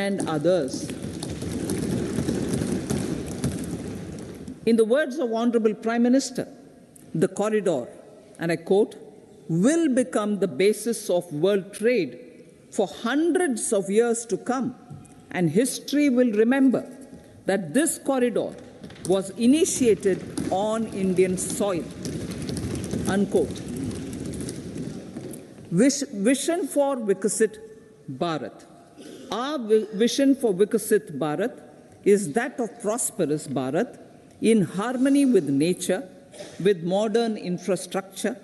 and others. In the words of Honorable Prime Minister, the corridor, and I quote, will become the basis of world trade for hundreds of years to come, and history will remember that this corridor was initiated on Indian soil, unquote. Vision for Vikasit Bharat. Our vision for Vikasit Bharat is that of prosperous Bharat in harmony with nature, with modern infrastructure,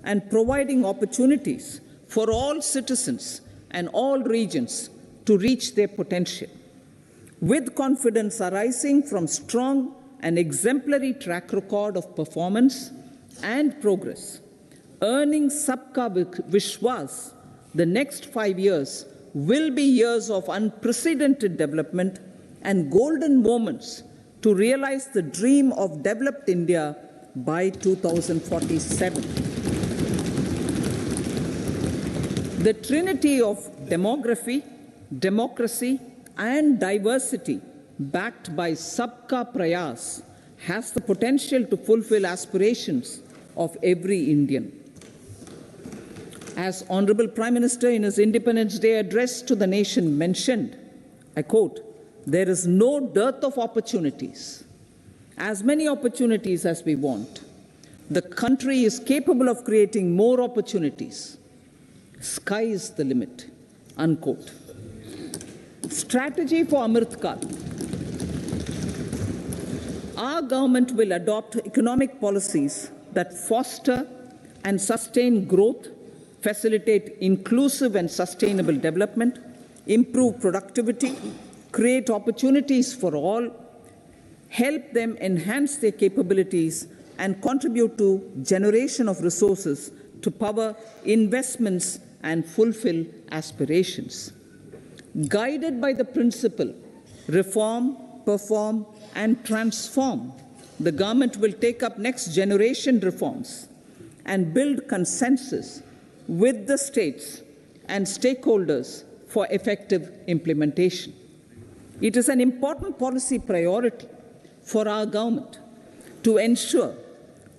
and providing opportunities for all citizens and all regions to reach their potential. With confidence arising from strong and exemplary track record of performance and progress, earning Sabka Vishwas, the next 5 years will be years of unprecedented development and golden moments to realize the dream of developed India by 2047. The trinity of demography, democracy, and diversity backed by Sabka Prayas has the potential to fulfill aspirations of every Indian. As Honorable Prime Minister in his Independence Day address to the nation mentioned, I quote, there is no dearth of opportunities, as many opportunities as we want. The country is capable of creating more opportunities. Sky is the limit, unquote. Strategy for Amrit Kal. Our government will adopt economic policies that foster and sustain growth, facilitate inclusive and sustainable development, improve productivity, create opportunities for all, help them enhance their capabilities, and contribute to generation of resources to power investments and fulfill aspirations. Guided by the principle, reform, perform, and transform, the government will take up next generation reforms and build consensus with the states and stakeholders for effective implementation. It is an important policy priority for our government to ensure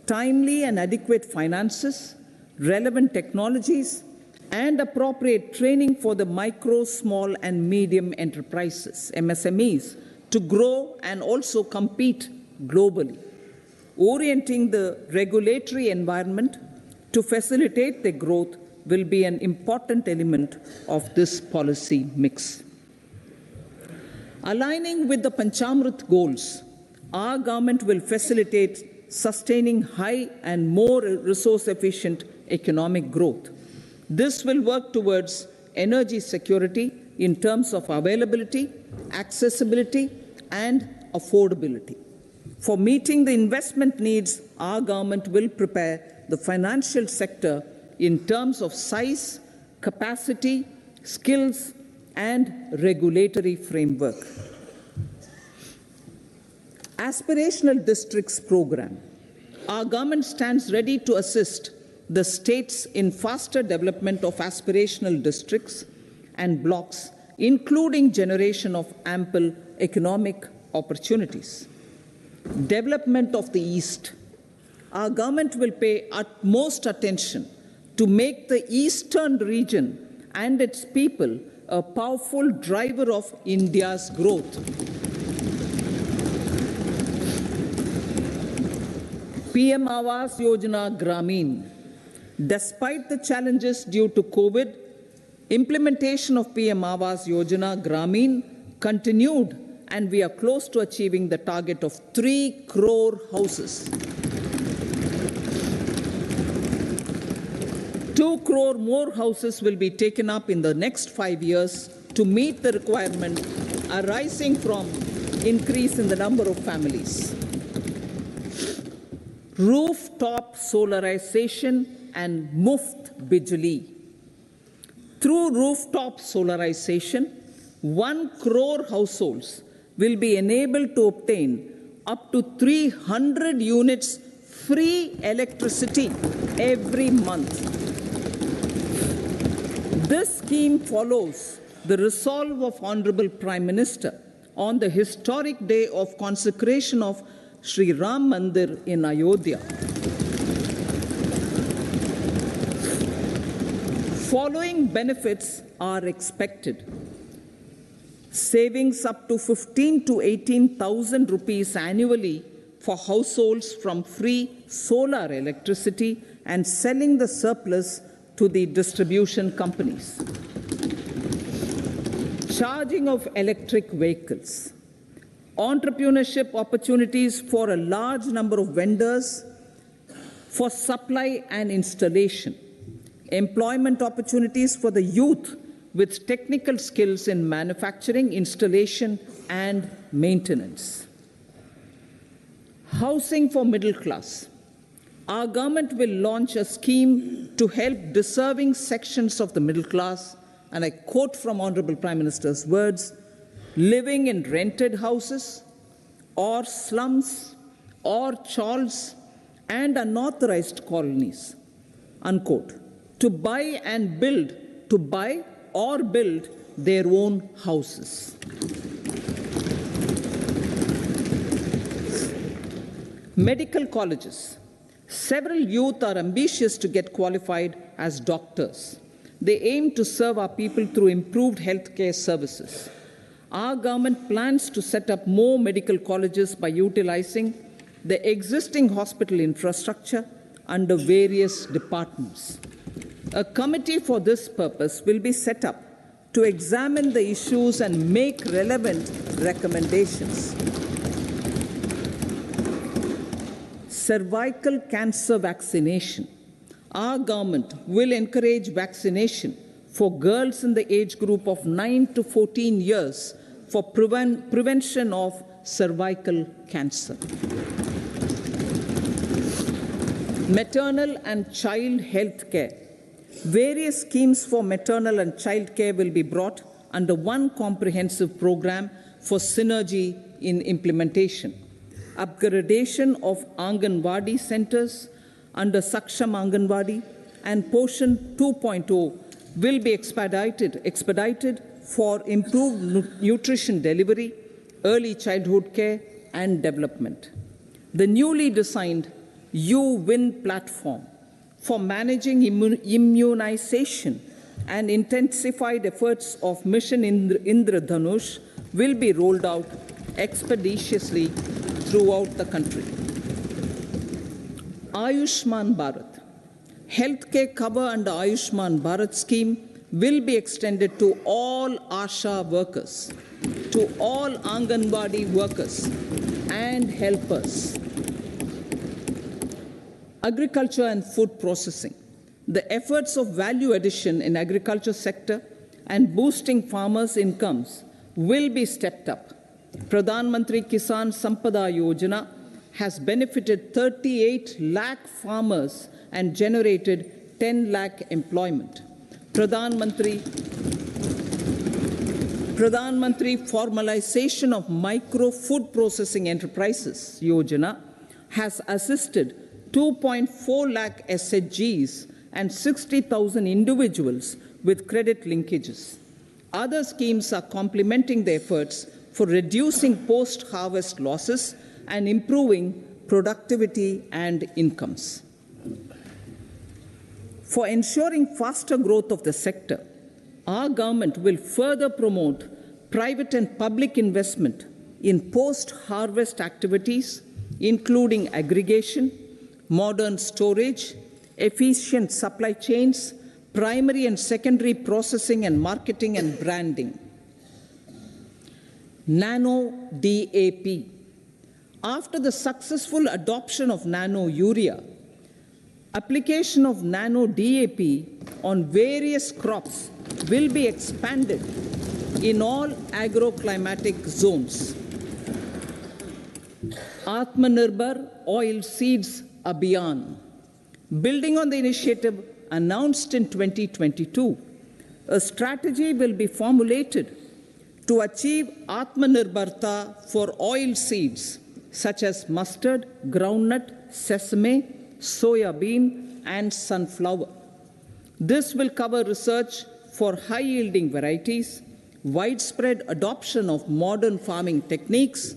timely and adequate finances, relevant technologies, and appropriate training for the micro, small, and medium enterprises, MSMEs, to grow and also compete globally, orienting the regulatory environment to facilitate their growth will be an important element of this policy mix. Aligning with the Panchamrit goals, our government will facilitate sustaining high and more resource-efficient economic growth. This will work towards energy security in terms of availability, accessibility, and affordability. For meeting the investment needs, our government will prepare the financial sector in terms of size, capacity, skills, and regulatory framework. Aspirational Districts Program. Our government stands ready to assist the states in faster development of aspirational districts and blocks, including generation of ample economic opportunities. Development of the East. Our government will pay utmost attention to make the eastern region and its people a powerful driver of India's growth. PM Awas Yojana Gramin. Despite the challenges due to COVID, implementation of PM Awas Yojana Gramin continued, and we are close to achieving the target of 3 crore houses. 2 crore more houses will be taken up in the next 5 years to meet the requirement arising from increase in the number of families. Rooftop solarization and Muft Bijli. Through rooftop solarization, 1 crore households will be enabled to obtain up to 300 units free electricity every month. This scheme follows the resolve of Honorable Prime Minister on the historic day of consecration of Sri Ram Mandir in Ayodhya. Following benefits are expected. Savings up to 15 to 18,000 rupees annually for households from free solar electricity and selling the surplus to the distribution companies. Charging of electric vehicles. Entrepreneurship opportunities for a large number of vendors for supply and installation. Employment opportunities for the youth with technical skills in manufacturing, installation, and maintenance. Housing for middle class. Our government will launch a scheme to help deserving sections of the middle class, and I quote from Honorable Prime Minister's words, living in rented houses or slums or chawls and unauthorized colonies, unquote, to buy or build their own houses. Medical colleges. Several youth are ambitious to get qualified as doctors. They aim to serve our people through improved healthcare services. Our government plans to set up more medical colleges by utilizing the existing hospital infrastructure under various departments. A committee for this purpose will be set up to examine the issues and make relevant recommendations. Cervical cancer vaccination. Our government will encourage vaccination for girls in the age group of 9 to 14 years for prevention of cervical cancer. Maternal and child health care. Various schemes for maternal and child care will be brought under one comprehensive program for synergy in implementation. Upgradation of Anganwadi centers under Saksham Anganwadi and Poshan 2.0 will be expedited for improved nutrition delivery, early childhood care, and development. The newly designed U-Win platform for managing immunization and intensified efforts of Mission Indradhanush will be rolled out expeditiously throughout the country. Ayushman Bharat. Healthcare cover under Ayushman Bharat scheme will be extended to all ASHA workers, to all Anganwadi workers and helpers. Agriculture and food processing. The efforts of value addition in agriculture sector and boosting farmers' incomes will be stepped up. Pradhan Mantri Kisan Sampada Yojana has benefited 38 lakh farmers and generated 10 lakh employment. Pradhan Mantri Formalization of Micro Food Processing Enterprises Yojana has assisted 2.4 lakh SHGs and 60,000 individuals with credit linkages. Other schemes are complementing the efforts for reducing post-harvest losses and improving productivity and incomes. For ensuring faster growth of the sector, our government will further promote private and public investment in post-harvest activities, including aggregation, modern storage, efficient supply chains, primary and secondary processing and marketing and branding. Nano DAP. After the successful adoption of nano urea, application of nano DAP on various crops will be expanded in all agroclimatic zones. Atmanirbhar Oil Seeds Abhiyan. Building on the initiative announced in 2022, a strategy will be formulated to achieve Atmanirbharta for oil seeds such as mustard, groundnut, sesame, soya bean, and sunflower. This will cover research for high-yielding varieties, widespread adoption of modern farming techniques,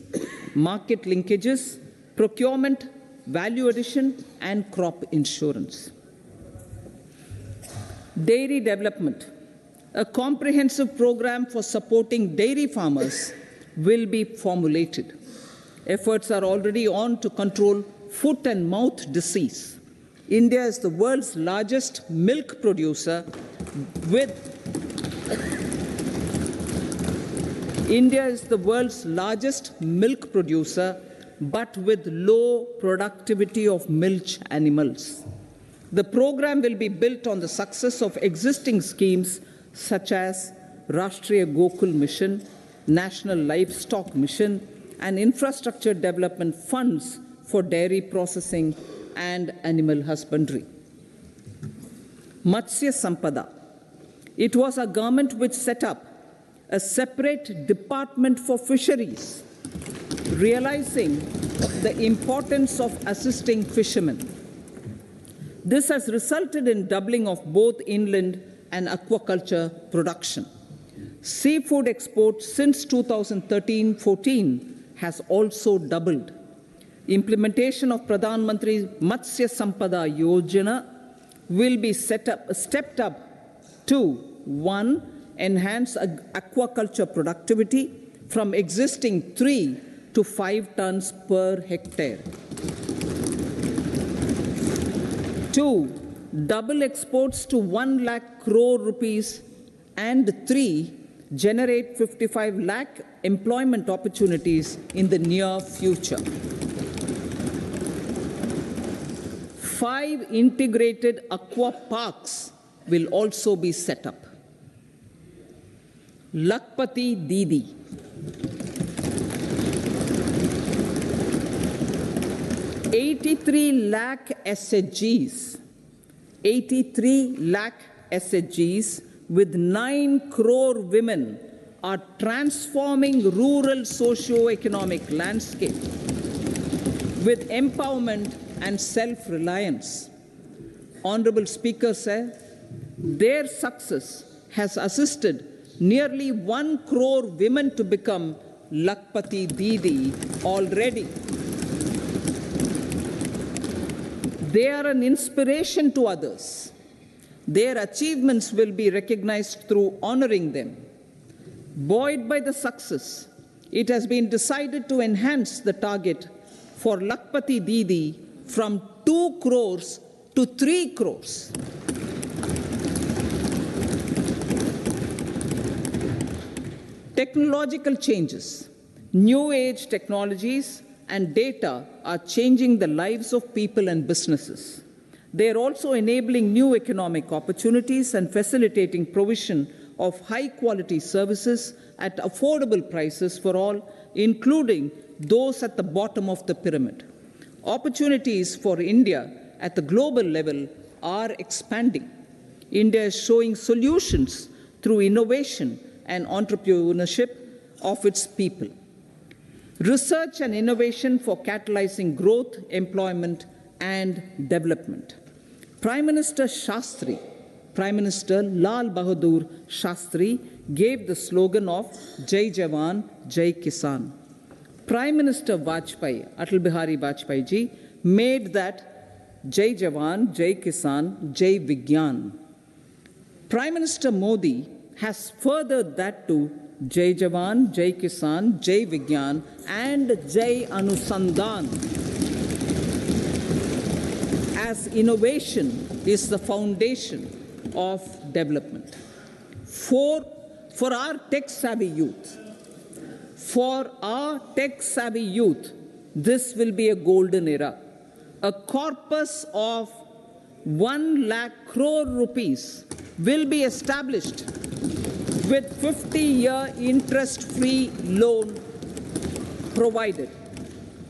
market linkages, procurement, value addition, and crop insurance. Dairy development. A comprehensive program for supporting dairy farmers will be formulated. Efforts are already on to control foot and mouth disease. India is the world's largest milk producer but with low productivity of milch animals. The program will be built on the success of existing schemes such as Rashtriya Gokul Mission, National Livestock Mission, and infrastructure development funds for dairy processing and animal husbandry. Matsya Sampada. It was our government which set up a separate department for fisheries, realizing the importance of assisting fishermen. This has resulted in doubling of both inland and aquaculture production. Seafood exports since 2013-14 has also doubled. Implementation of Pradhan Mantri Matsya Sampada Yojana will be stepped up to 1. Enhance aquaculture productivity from existing 3 to 5 tons per hectare. 2. Double exports to 1 lakh crore rupees, and 3. Generate 55 lakh employment opportunities in the near future. 5 integrated aqua parks will also be set up. Lakpati Didi. 83 lakh SHGs. 83 lakh SHGs with 9 crore women are transforming rural socio-economic landscape with empowerment and self-reliance. Honorable Speaker said, their success has assisted nearly 1 crore women to become Lakpati Didi already. They are an inspiration to others. Their achievements will be recognized through honoring them. Buoyed by the success, it has been decided to enhance the target for Lakpati Didi from 2 crores to 3 crores. Technological changes, new age technologies, and data are changing the lives of people and businesses. They are also enabling new economic opportunities and facilitating provision of high-quality services at affordable prices for all, including those at the bottom of the pyramid. Opportunities for India at the global level are expanding. India is showing solutions through innovation and entrepreneurship of its people. Research and innovation for catalyzing growth, employment, and development. Prime Minister Shastri, Prime Minister Lal Bahadur Shastri gave the slogan of Jai Jawan, Jai Kisan. Prime Minister Vajpayee, Atal Bihari Vajpayee ji, made that Jai Jawan, Jai Kisan, Jai Vigyan. Prime Minister Modi has furthered that to Jai Jawan, Jai Kisan, Jai Vigyan, and Jai Anusandhan, as innovation is the foundation of development. For our tech-savvy youth, this will be a golden era. A corpus of 1 lakh crore rupees will be established with 50-year interest-free loan provided.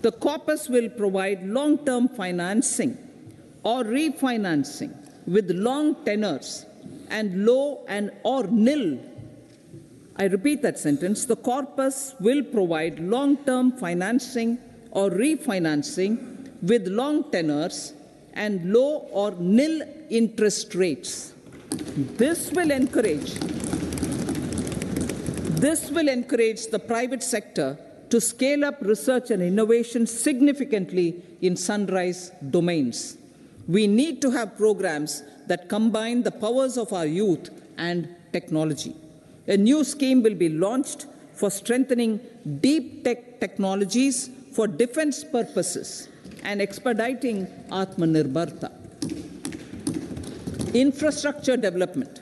The corpus will provide long-term financing or refinancing with long tenors and low and or nil. I repeat that sentence. The corpus will provide long-term financing or refinancing with long tenors and low or nil interest rates. This will encourage This will encourage the private sector to scale up research and innovation significantly in sunrise domains. We need to have programs that combine the powers of our youth and technology. A new scheme will be launched for strengthening deep tech technologies for defense purposes and expediting Atmanirbharta. Infrastructure development.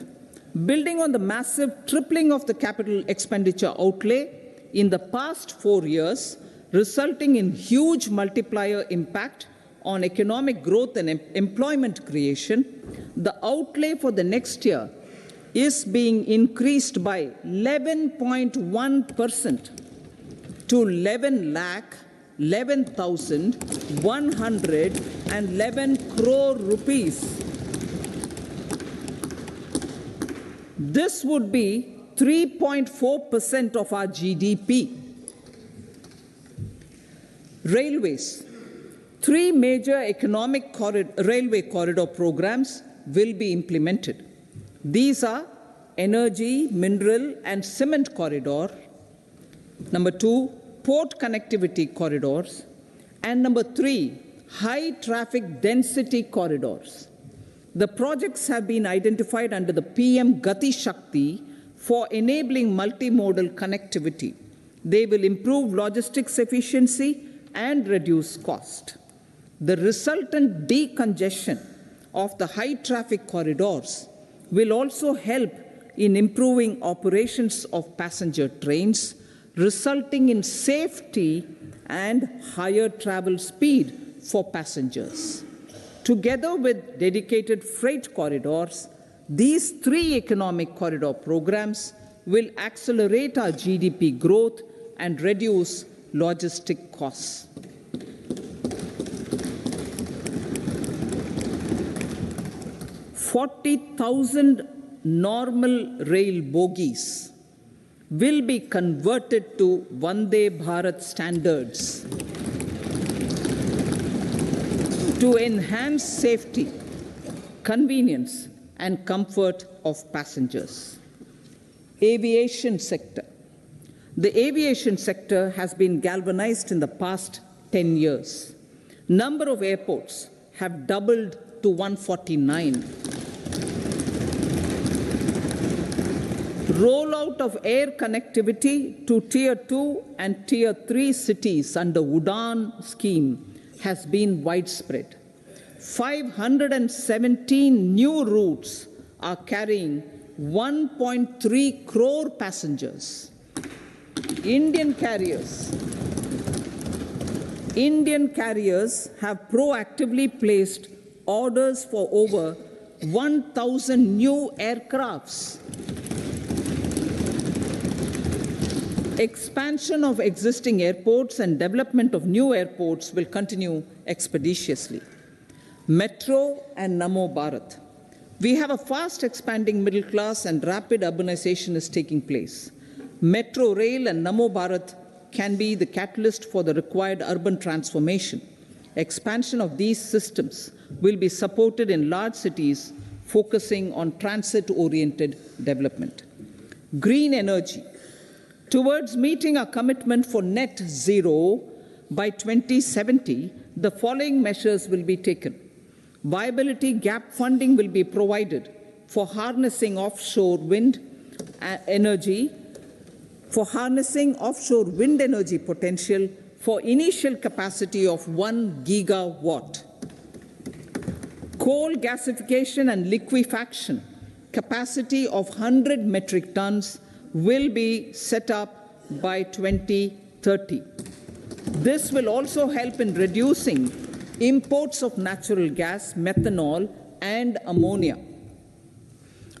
Building on the massive tripling of the capital expenditure outlay in the past 4 years, resulting in huge multiplier impact on economic growth and employment creation, the outlay for the next year is being increased by 11.1% to 11,111 crore rupees. This would be 3.4% of our GDP. Railways. 3 major economic railway corridor programs will be implemented. These are energy, mineral, and cement corridor. Number 2, port connectivity corridors. And number 3, high traffic density corridors. The projects have been identified under the PM Gati Shakti for enabling multimodal connectivity. They will improve logistics efficiency and reduce cost. The resultant decongestion of the high traffic corridors will also help in improving operations of passenger trains, resulting in safety and higher travel speed for passengers. Together with dedicated freight corridors, these 3 economic corridor programs will accelerate our GDP growth and reduce logistic costs. "40,000 normal rail bogies will be converted to Vande Bharat standards to enhance safety, convenience, and comfort of passengers." Aviation sector. The aviation sector has been galvanized in the past 10 years. Number of airports have doubled to 149. Rollout of air connectivity to Tier 2 and Tier 3 cities under UDAN scheme has been widespread. 517 new routes are carrying 1.3 crore passengers. Indian carriers have proactively placed orders for over 1,000 new aircrafts. Expansion of existing airports and development of new airports will continue expeditiously. Metro and Namo Bharat. We have a fast expanding middle class and rapid urbanization is taking place. Metro Rail and Namo Bharat can be the catalyst for the required urban transformation. Expansion of these systems will be supported in large cities, focusing on transit-oriented development. Green energy. Towards meeting our commitment for net zero by 2070, the following measures will be taken. Viability gap funding will be provided for harnessing offshore wind energy, potential for initial capacity of 1 gigawatt. Coal gasification and liquefaction capacity of 100 metric tons will be set up by 2030. This will also help in reducing imports of natural gas, methanol, and ammonia.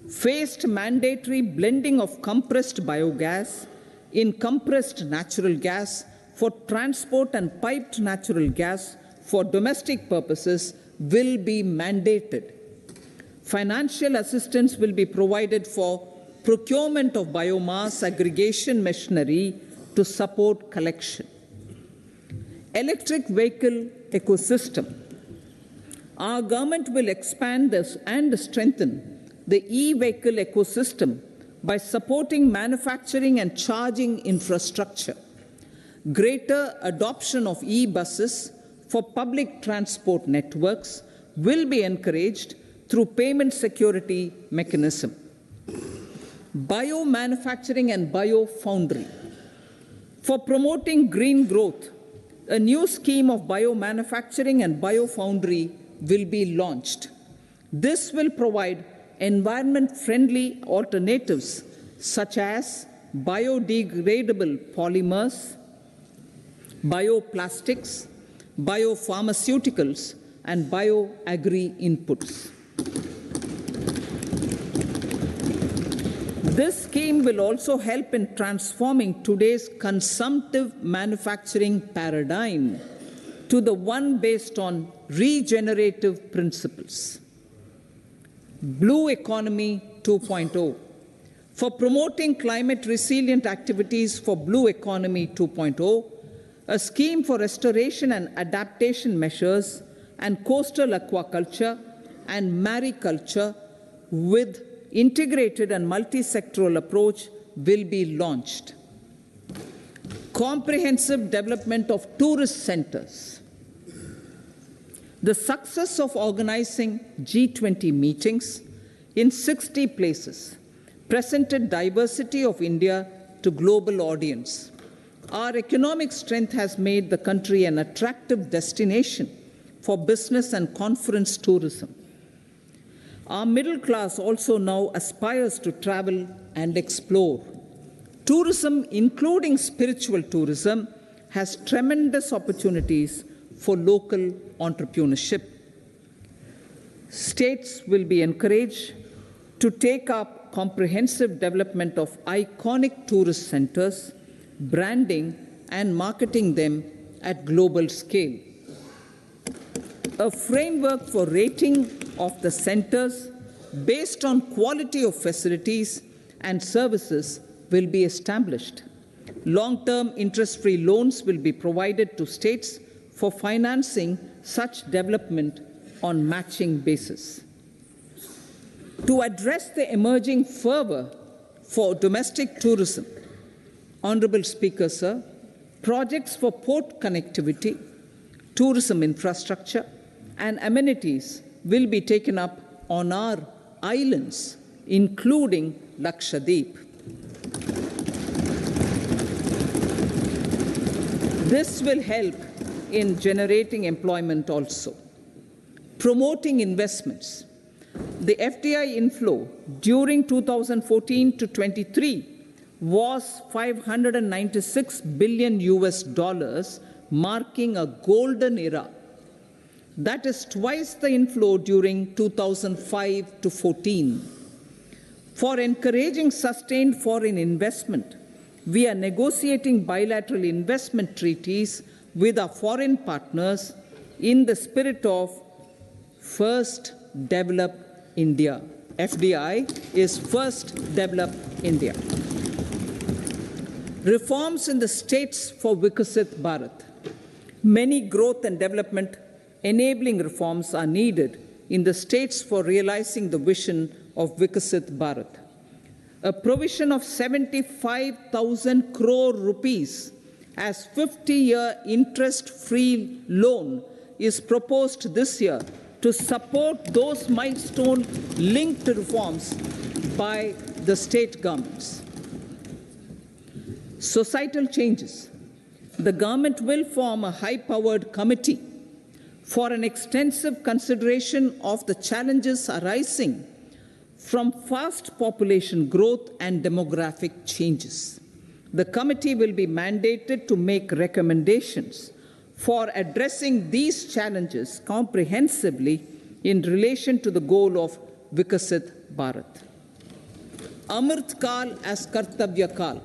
Phased mandatory blending of compressed biogas in compressed natural gas for transport and piped natural gas for domestic purposes will be mandated. Financial assistance will be provided for procurement of biomass aggregation machinery to support collection. Electric vehicle ecosystem. Our government will expand this and strengthen the e-vehicle ecosystem by supporting manufacturing and charging infrastructure. Greater adoption of e-buses for public transport networks will be encouraged through payment security mechanism. Biomanufacturing and biofoundry. For promoting green growth, a new scheme of biomanufacturing and biofoundry will be launched. This will provide environment-friendly alternatives such as biodegradable polymers, bioplastics, biopharmaceuticals, and bioagri inputs. This scheme will also help in transforming today's consumptive manufacturing paradigm to the one based on regenerative principles. Blue Economy 2.0. For promoting climate-resilient activities for Blue Economy 2.0, a scheme for restoration and adaptation measures and coastal aquaculture and mariculture with integrated and multi-sectoral approach will be launched. Comprehensive development of tourist centers. The success of organizing G20 meetings in 60 places presented diversity of India to global audience. Our economic strength has made the country an attractive destination for business and conference tourism. Our middle class also now aspires to travel and explore. Tourism, including spiritual tourism, has tremendous opportunities for local entrepreneurship. States will be encouraged to take up comprehensive development of iconic tourist centers, branding and marketing them at global scale. A framework for rating of the centers based on quality of facilities and services will be established. Long-term interest-free loans will be provided to states for financing such development on matching basis. To address the emerging fervor for domestic tourism, Honorable Speaker, sir, projects for port connectivity, tourism infrastructure, and amenities will be taken up on our islands, including Lakshadweep. This will help in generating employment also. Promoting investments. The FDI inflow during 2014 to 23 was $596 billion, marking a golden era. That is twice the inflow during 2005 to 14. For encouraging sustained foreign investment, we are negotiating bilateral investment treaties with our foreign partners in the spirit of First Develop India. FDI is First Develop India. Reforms in the states for Vikasit Bharat. Many growth and development enabling reforms are needed in the states for realizing the vision of Vikasit Bharat. A provision of 75,000 crore rupees as 50-year interest-free loan is proposed this year to support those milestone-linked reforms by the state governments. Societal changes. The government will form a high-powered committee for an extensive consideration of the challenges arising from fast population growth and demographic changes. The committee will be mandated to make recommendations for addressing these challenges comprehensively in relation to the goal of Vikasit Bharat. Amrit Kal as Kartavya Kal.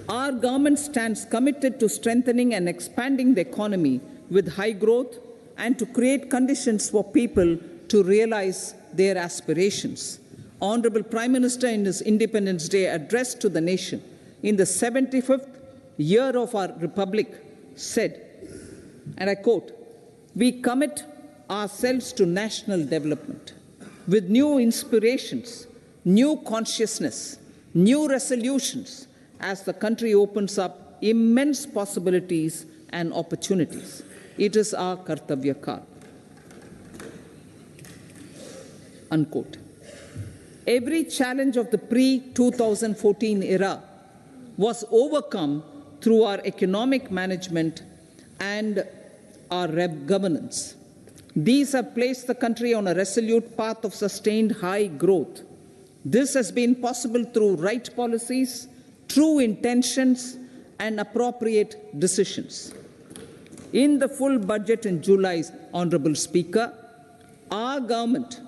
Our government stands committed to strengthening and expanding the economy with high growth and to create conditions for people to realize their aspirations. Honorable Prime Minister, in his Independence Day address to the nation in the 75th year of our Republic, said, and I quote, "We commit ourselves to national development with new inspirations, new consciousness, new resolutions as the country opens up immense possibilities and opportunities. It is our Kartavya Kal. Unquote. Every challenge of the pre-2014 era was overcome through our economic management and our governance. These have placed the country on a resolute path of sustained high growth. This has been possible through right policies, true intentions, and appropriate decisions. In the full budget in July, Honorable Speaker, our government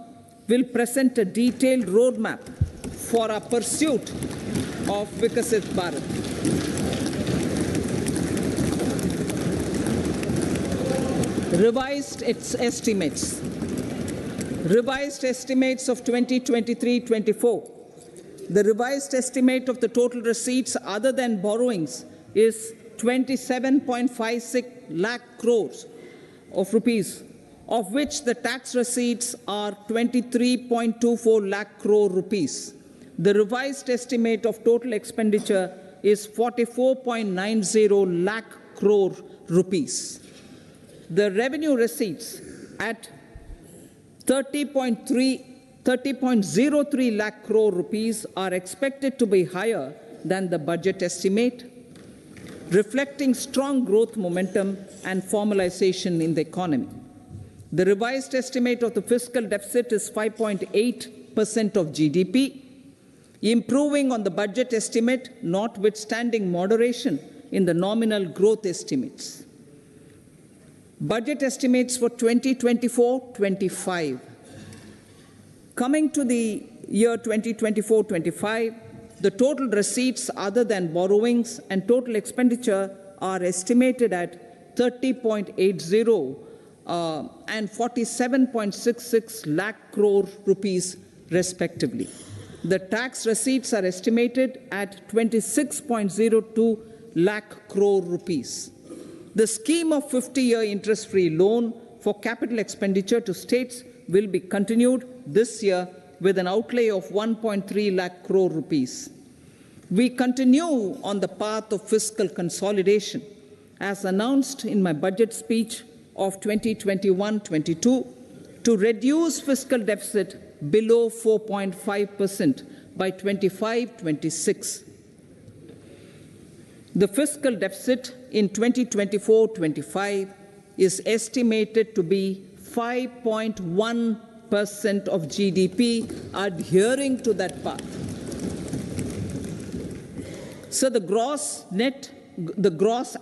will present a detailed roadmap for our pursuit of Vikasit Bharat. Revised estimates of 2023-24. The revised estimate of the total receipts other than borrowings is 27.56 lakh crores of rupees, of which the tax receipts are 23.24 lakh crore rupees. The revised estimate of total expenditure is 44.90 lakh crore rupees. The revenue receipts at 30.03 lakh crore rupees are expected to be higher than the budget estimate, reflecting strong growth momentum and formalization in the economy. The revised estimate of the fiscal deficit is 5.8% of GDP, improving on the budget estimate, notwithstanding moderation in the nominal growth estimates. Budget estimates for 2024-25. Coming to the year 2024-25, the total receipts other than borrowings and total expenditure are estimated at 30.80 and 47.66 lakh crore rupees respectively. The tax receipts are estimated at 26.02 lakh crore rupees. The scheme of 50-year interest-free loan for capital expenditure to states will be continued this year with an outlay of 1.3 lakh crore rupees. We continue on the path of fiscal consolidation, as announced in my budget speech of 2021-22, to reduce fiscal deficit below 4.5% by 25-26. The fiscal deficit in 2024-25 is estimated to be 5.1% of GDP, adhering to that path. So the gross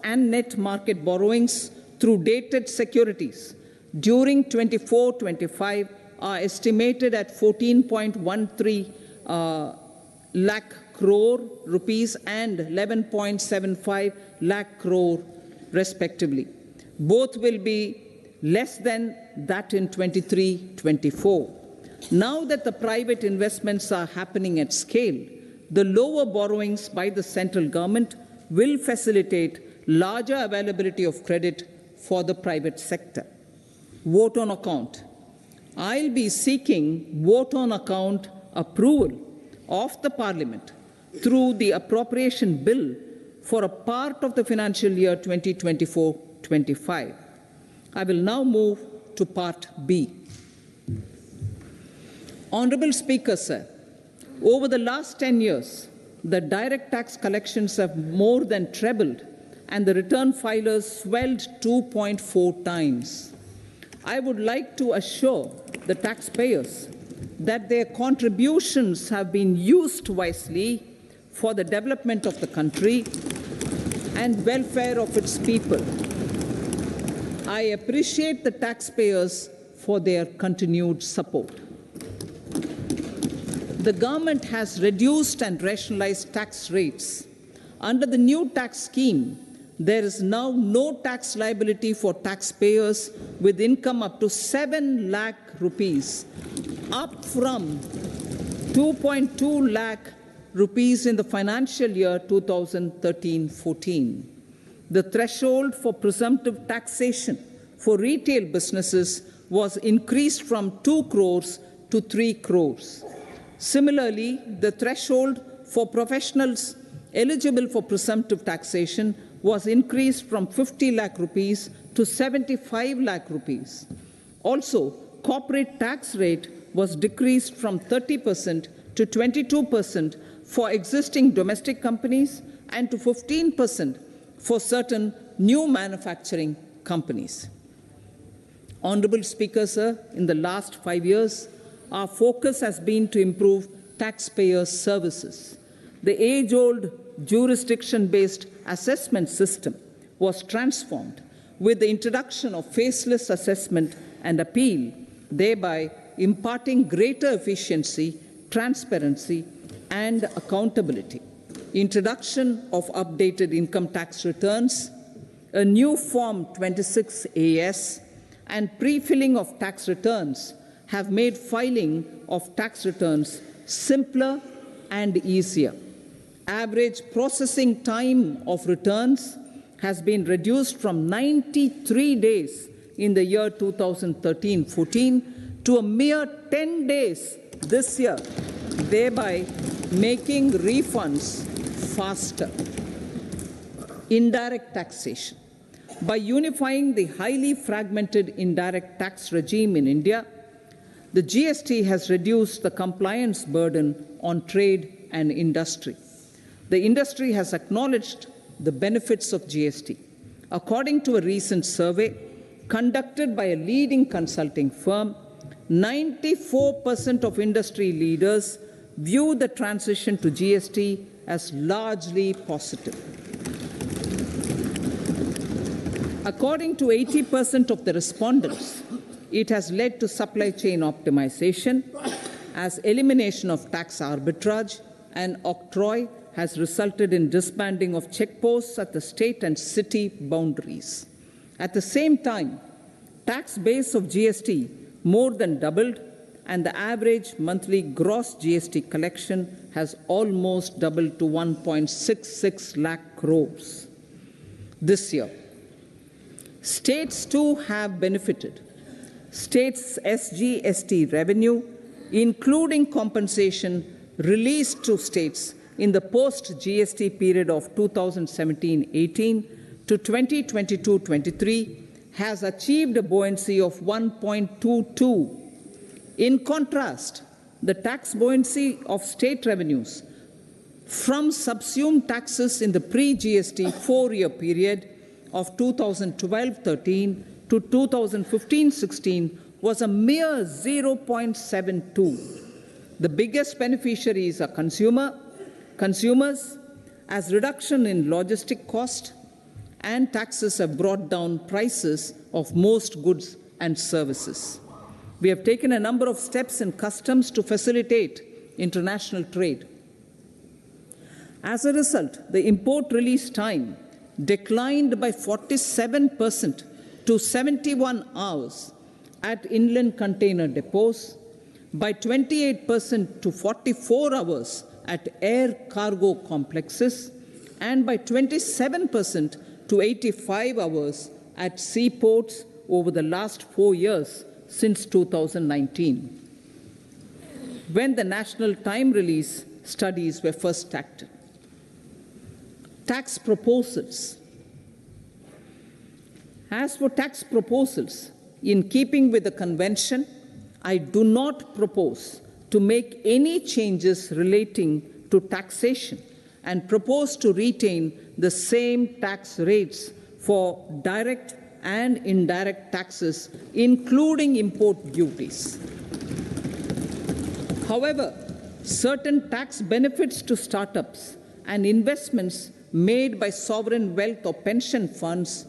and net market borrowings through dated securities during 24-25 are estimated at 14.13 lakh crore rupees and 11.75 lakh crore respectively. Both will be less than that in 23-24. Now that the private investments are happening at scale, the lower borrowings by the central government will facilitate larger availability of credit for the private sector. Vote on account. I'll be seeking vote on account approval of the Parliament through the appropriation bill for a part of the financial year 2024-25. I will now move to Part B. Honourable Speaker, sir, over the last 10 years, the direct tax collections have more than trebled and the return filers swelled 2.4 times. I would like to assure the taxpayers that their contributions have been used wisely for the development of the country and welfare of its people. I appreciate the taxpayers for their continued support. The government has reduced and rationalized tax rates. Under the new tax scheme, there is now no tax liability for taxpayers with income up to 7 lakh rupees, up from 2.2 lakh rupees in the financial year 2013-14. The threshold for presumptive taxation for retail businesses was increased from 2 crores to 3 crores. Similarly, the threshold for professionals eligible for presumptive taxation was increased from 50 lakh rupees to 75 lakh rupees. Also, corporate tax rate was decreased from 30% to 22% for existing domestic companies and to 15% for certain new manufacturing companies. Honorable Speaker, sir, in the last 5 years, our focus has been to improve taxpayer services. The age-old jurisdiction-based assessment system was transformed with the introduction of faceless assessment and appeal, thereby imparting greater efficiency, transparency, and accountability. Introduction of updated income tax returns, a new Form 26AS, and pre-filling of tax returns have made filing of tax returns simpler and easier. Average processing time of returns has been reduced from 93 days in the year 2013-14 to a mere 10 days this year, thereby making refunds faster. Indirect taxation. By unifying the highly fragmented indirect tax regime in India, the GST has reduced the compliance burden on trade and industry. The industry has acknowledged the benefits of GST. According to a recent survey conducted by a leading consulting firm, 94% of industry leaders view the transition to GST as largely positive. According to 80% of the respondents, it has led to supply chain optimization, as elimination of tax arbitrage and octroi has resulted in disbanding of checkposts at the state and city boundaries. At the same time, tax base of GST more than doubled, and the average monthly gross GST collection has almost doubled to 1.66 lakh crores this year. States too have benefited. States' SGST revenue, including compensation released to states in the post-GST period of 2017-18 to 2022-23, has achieved a buoyancy of 1.22. In contrast, the tax buoyancy of state revenues from subsumed taxes in the pre-GST 4-year period of 2012-13 to 2015-16 was a mere 0.72. The biggest beneficiaries are consumers, as reduction in logistic cost and taxes have brought down prices of most goods and services. We have taken a number of steps in customs to facilitate international trade. As a result, the import release time declined by 47% to 71 hours at inland container depots, by 28% to 44 hours at air cargo complexes, and by 27% to 85 hours at seaports over the last 4 years since 2019, when the national time release studies were first acted. Tax proposals. As for tax proposals, in keeping with the convention, I do not propose to make any changes relating to taxation and propose to retain the same tax rates for direct and indirect taxes, including import duties. However, certain tax benefits to startups and investments made by sovereign wealth or pension funds,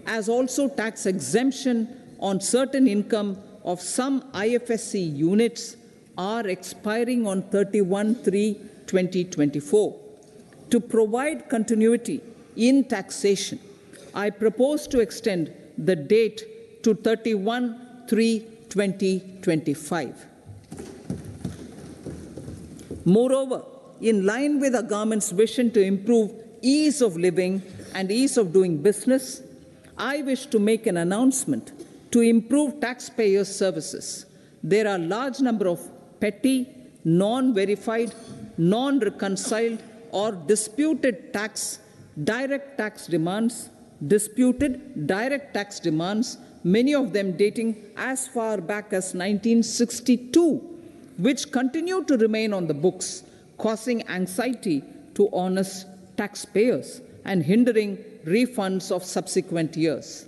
as also tax exemption on certain income of some IFSC units, are expiring on 31/3/2024. To provide continuity in taxation, I propose to extend the date to 31/3/2025. Moreover, in line with the government's vision to improve ease of living and ease of doing business, I wish to make an announcement to improve taxpayer services. There are a large number of petty non-verified, non-reconciled, or disputed direct tax demands, many of them dating as far back as 1962, which continue to remain on the books, causing anxiety to honest taxpayers and hindering refunds of subsequent years.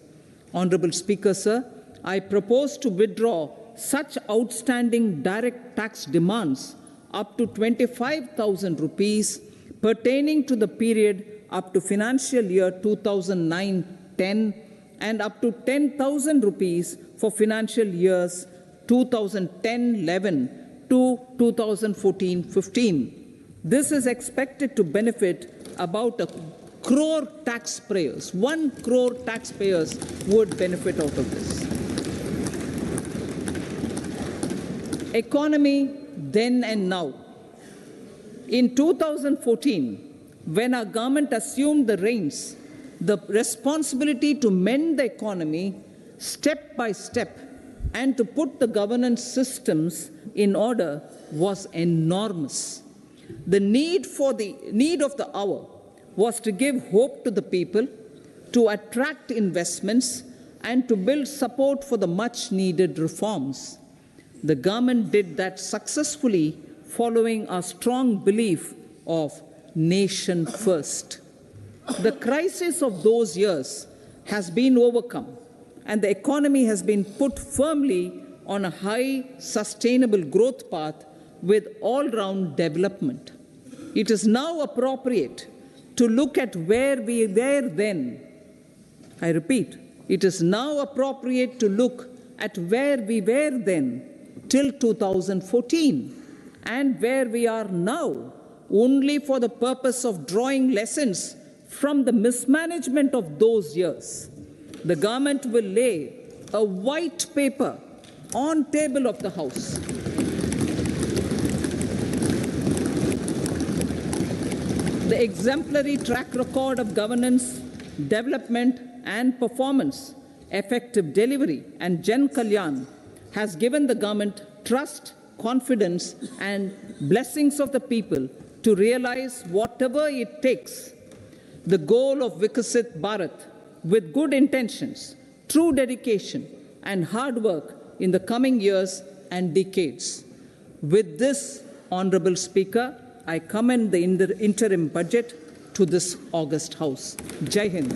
Honorable Speaker, sir, I propose to withdraw such outstanding direct tax demands up to 25,000 rupees pertaining to the period up to financial year 2009-10 and up to 10,000 rupees for financial years 2010-11 to 2014-15. This is expected to benefit about 1 crore taxpayers. 1 crore taxpayers would benefit out of this. Economy then and now. In 2014, when our government assumed the reins, the responsibility to mend the economy step by step and to put the governance systems in order was enormous. The need of the hour was to give hope to the people, to attract investments, and to build support for the much-needed reforms. The government did that successfully, following a strong belief of nation first. The crisis of those years has been overcome, and the economy has been put firmly on a high, sustainable growth path with all-round development. It is now appropriate to look at where we were then. I repeat, it is now appropriate to look at where we were then till 2014 and where we are now, only for the purpose of drawing lessons from the mismanagement of those years. The government will lay a white paper on table of the House. The exemplary track record of governance, development, and performance, effective delivery, and Jan Kalyan has given the government trust, confidence, and blessings of the people to realize whatever it takes. The goal of Viksit Bharat, with good intentions, true dedication, and hard work in the coming years and decades. With this, Honorable Speaker, I commend the interim budget to this august House. Jai Hind.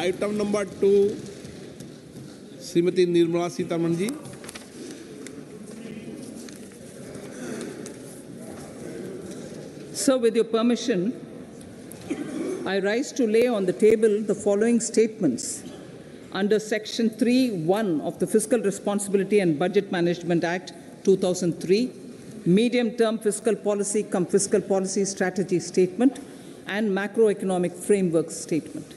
Item number 2 Shrimati Nirmala Sitharaman ji. Sir, with your permission, I rise to lay on the table the following statements under Section 3(1) of the Fiscal Responsibility and Budget Management Act 2003, Medium-Term Fiscal Policy cum Fiscal Policy Strategy Statement and Macroeconomic Framework Statement.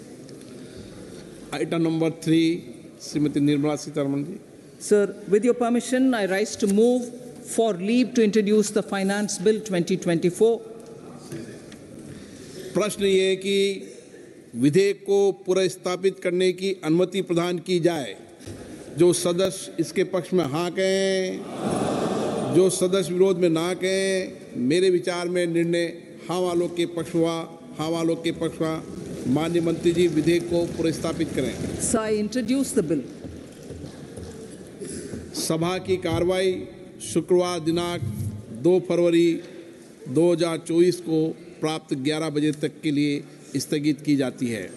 Item number 3, Srimati Nirmala Sitharaman ji. Sir, with your permission, I rise to move for leave to introduce the Finance Bill 2024. प्रश्न ये है कि विधेयक को पुनर्स्थापित करने की अनुमति प्रदान की जाए। जो सदस्य इसके पक्ष में हाँ कहें, जो सदस्य विरोध में ना कहें। मेरे विचार में निर्णय हाँ वालों के पक्ष हुआ, हाँ वालों के पक्ष हुआ। माननीय मंत्री जी विधेयक को पुनर्स्थापित करें। So I introduce the bill. सभा की कार्रवाई शुक्रवार दिनांक 2 फरवरी 2024 को प्राप्त 11 बजे तक के लिए स्थगित की जाती है।